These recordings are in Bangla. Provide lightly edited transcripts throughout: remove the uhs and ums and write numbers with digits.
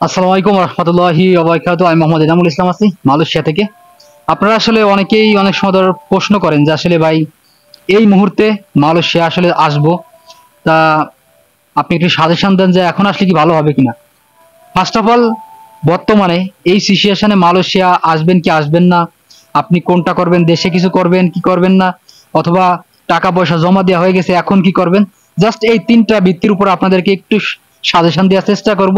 আসসালামু আলাইকুম রহমতুল্লাহি ওয়া বারাকাতুহু। আমি মোহাম্মদ এনামুল ইসলাম আছি মালয়েশিয়া থেকে। আপনারা আসলে অনেকেই অনেক সময় প্রশ্ন করেন যে আসলে ভাই এই মুহূর্তে মালয়েশিয়া আসলে আসবো, তা আপনি একটু সাজেশন দেন যে এখন আসলে কি ভালো হবে কিনা। ফার্স্ট অফ অল, বর্তমানে এই সিচুয়েশনে মালয়েশিয়া আসবেন কি আসবেন না, আপনি কোনটা করবেন, দেশে কিছু করবেন কি করবেন না, অথবা টাকা পয়সা জমা দেওয়া হয়ে গেছে এখন কি করবেন, জাস্ট এই তিনটা ভিত্তির উপর আপনাদেরকে একটু সাজেশন দেওয়ার চেষ্টা করব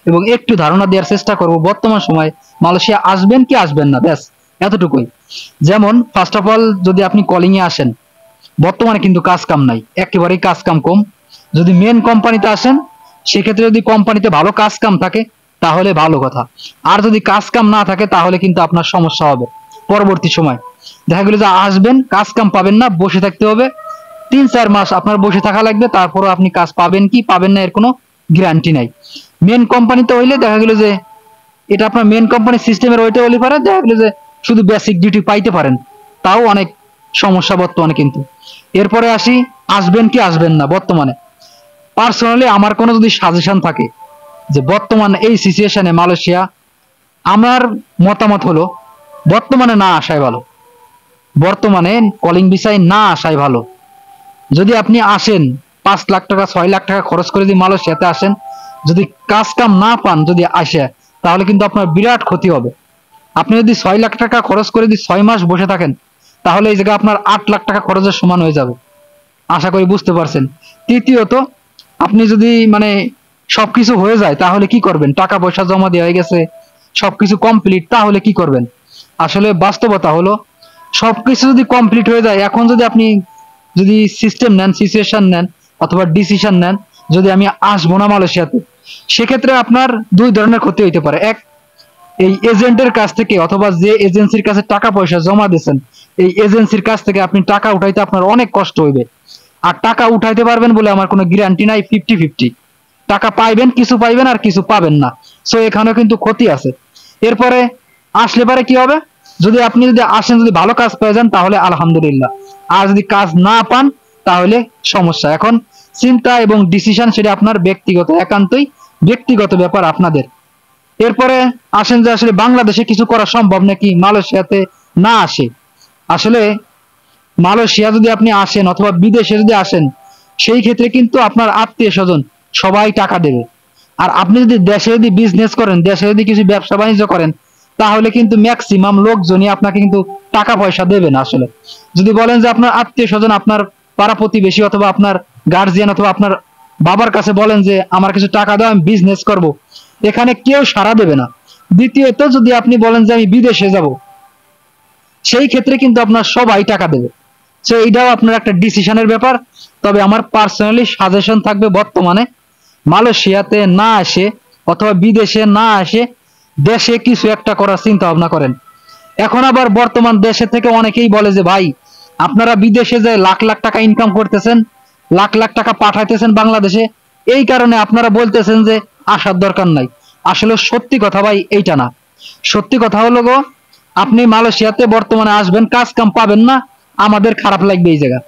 এবং একটু ধারণা দেওয়ার চেষ্টা করব বর্তমান সময় মালয়েশিয়া আসবেন কি আসবেন না, ব্যাস এতটুকুই। যেমন ফার্স্ট অফ অল, যদি আপনি কলিং এ আসেন, বর্তমানে কিন্তু কাজ কাম নাই, একেবারেই কাজ কাম কম। যদি মেন কোম্পানিতে আসেন, সেক্ষেত্রে যদি কোম্পানিতে ভালো কাজ কাম থাকে তাহলে ভালো কথা। আর যদি কাজ কাম না থাকে তাহলে কিন্তু আপনার সমস্যা হবে পরবর্তী সময়। দেখা গেল যে আসবেন, কাজ কাম পাবেন না, বসে থাকতে হবে 3-4 মাস আপনার বসে থাকা লাগবে, তারপরও আপনি কাজ পাবেন কি পাবেন না এর কোনো গ্যারান্টি নাই। মেন কোম্পানিতে হইলে দেখা গেল যে এটা আপনার মেন কোম্পানির সিস্টেমের ওইটা হলে পারে, দেখা গেল যে শুধু বেসিক ডিউটি পাইতে পারেন, তাও অনেক সমস্যা বর্তমানে। কিন্তু এরপরে আসি, আসবেন কি আসবেন না। বর্তমানে পার্সোনালি আমার কোনো যদি সাজেশন থাকে যে বর্তমান এই সিচুয়েশনে মালয়েশিয়া, আমার মতামত হলো বর্তমানে না আসাই ভালো। বর্তমানে কলিং ভিসায় না আসাই ভালো। যদি আপনি আসেন 5 লাখ টাকা 6 লাখ টাকা খরচ করে যদি মালয়েশিয়াতে আসেন, যদি কাজ কাম না পান যদি আসে, তাহলে কিন্তু আপনার বিরাট ক্ষতি হবে। আপনি যদি 6 লাখ টাকা খরচ করে যদি 6 মাস বসে থাকেন, তাহলে এই জায়গায় আপনার 8 লাখ টাকা খরচের সমান হয়ে যাবে। আশা করি বুঝতে পারছেন। তৃতীয়ত, আপনি যদি মানে সবকিছু হয়ে যায় তাহলে কি করবেন, টাকা পয়সা জমা দেওয়া হয়ে গেছে, সবকিছু কমপ্লিট, তাহলে কি করবেন। আসলে বাস্তবতা হলো সবকিছু যদি কমপ্লিট হয়ে যায়, এখন যদি আপনি যদি সিস্টেম নেন, সিচুয়েশন নেন, অথবা ডিসিশন নেন যদি আমি আসবো না মালয়েশিয়াতে, সেক্ষেত্রে আপনার দুই ধরনের ক্ষতি হইতে পারে। এক, এই এজেন্টের কাছ থেকে অথবা যে এজেন্সির কাছে টাকা পয়সা জমা দিয়েছেন, এই এজেন্সির কাছ থেকে আপনি টাকা উঠাইতে আপনার অনেক কষ্ট হইবে। আর টাকা উঠাইতে পারবেন বলে আমার কোনো গ্যারান্টি নাই। 50-50 টাকা পাইবেন, কিছু পাইবেন আর কিছু পাবেন না। সো এখানেও কিন্তু ক্ষতি আছে। এরপরে আসলে পারে কি হবে, যদি আপনি যদি আসেন, যদি ভালো কাজ পেয়ে যান তাহলে আলহামদুলিল্লাহ, আর যদি কাজ না পান তাহলে সমস্যা। এখন চিন্তা এবং ডিসিশন সেটা আপনার ব্যক্তিগত, একান্তই ব্যক্তিগত ব্যাপার আপনাদের। এরপরে আসেন যে আসলে বাংলাদেশে কিছু করা সম্ভব নাকি মালয়েশিয়াতে না আসে। আসলে মালয়েশিয়া যদি আপনি আসেন অথবা বিদেশে যদি আসেন, সেই ক্ষেত্রে কিন্তু আপনার আত্মীয় স্বজন সবাই টাকা দেবে। আর আপনি যদি দেশে যদি বিজনেস করেন, দেশে যদি কিছু ব্যবসা বাণিজ্য করেন, তাহলে কিন্তু ম্যাক্সিমাম লোকজনই আপনাকে কিন্তু টাকা পয়সা দেবে না। আসলে যদি বলেন যে আপনার আত্মীয় স্বজন, আপনার পাড়া প্রতিবেশী অথবা আপনার গার্জিয়ান অথবা আপনার বাবার কাছে বলেন যে আমার কিছু টাকা দাও, আমি বিজনেস করব, এখানে কেউ সাড়া দেবে না। দ্বিতীয়ত, যদি আপনি বলেন যে আমি বিদেশে যাব, সেই ক্ষেত্রে কিন্তু আপনার সবাই টাকা দেবে। সো এইটাও আপনার একটা ডিসিশনের ব্যাপার। তবে আমার পার্সোনালি সাজেশন থাকবে বর্তমানে মালয়েশিয়াতে না আসে অথবা বিদেশে না আসে দেশে কিছু একটা করার চিন্তা ভাবনা করেন। এখন আবার বর্তমান দেশে থেকে অনেকেই বলে যে ভাই আপনারা বিদেশে যে লাখ লাখ টাকা ইনকাম করতেছেন, লাখ লাখ টাকা পাঠাইতেছেন বাংলাদেশে, এই কারণে আপনারা বলতেছেন যে আসার দরকার নাই। আসলে সত্যি কথা ভাই এইটা না। সত্যি কথা হলো গো, আপনি মালয়েশিয়াতে বর্তমানে আসবেন, কাজ কাম পাবেন না, আমাদের খারাপ লাগবে এই জায়গা।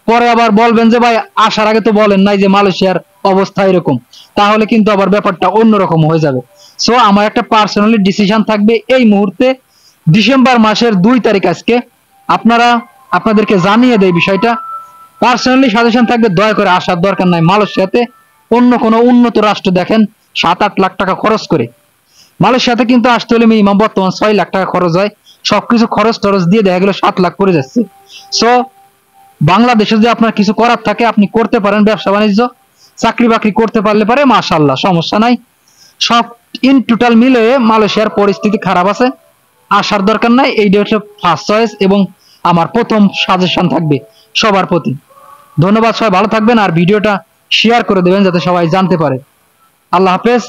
পরে আবার বলবেন যে ভাই আসার আগে তো বলেন নাই যে মালয়েশিয়ার অবস্থা এরকম, তাহলে কিন্তু আবার ব্যাপারটা অন্যরকম হয়ে যাবে। সো আমার একটা পার্সোনালি ডিসিশন থাকবে এই মুহূর্তে, ডিসেম্বর মাসের 2 তারিখ আজকে, আপনারা আপনাদেরকে জানিয়ে দেয় বিষয়টা। পার্সোনালি সাজেশন থাকবে দয়া করে আসার দরকার নাই মালয়েশিয়াতে। অন্য কোনো উন্নত রাষ্ট্র দেখেন 7-8 লাখ টাকা খরচ করে। মালয়েশিয়াতে কিন্তু আসতে হলে মিনিমাম বর্তমান 6 লাখ টাকা খরচ হয়। সবকিছু খরচ টরচ দিয়ে দেখা গেল 7 লাখ পড়ে যাচ্ছে। সো বাংলাদেশে যদি আপনার কিছু করার থাকে আপনি করতে পারেন, ব্যবসা বাণিজ্য চাকরি বাকরি করতে পারলে পারে মাশাআল্লাহ, সমস্যা নাই। সব ইন টোটাল মিলে মালয়েশিয়ার পরিস্থিতি খারাপ আছে, আসার দরকার নাই। এই হচ্ছে ফার্স্ট চয়েস এবং আমার প্রথম সাজেশন থাকবে সবার প্রতি। ধন্যবাদ, সবাই ভালো থাকবেন আর ভিডিওটা শেয়ার করে দেবেন যাতে সবাই জানতে পারে। আল্লাহ হাফেজ।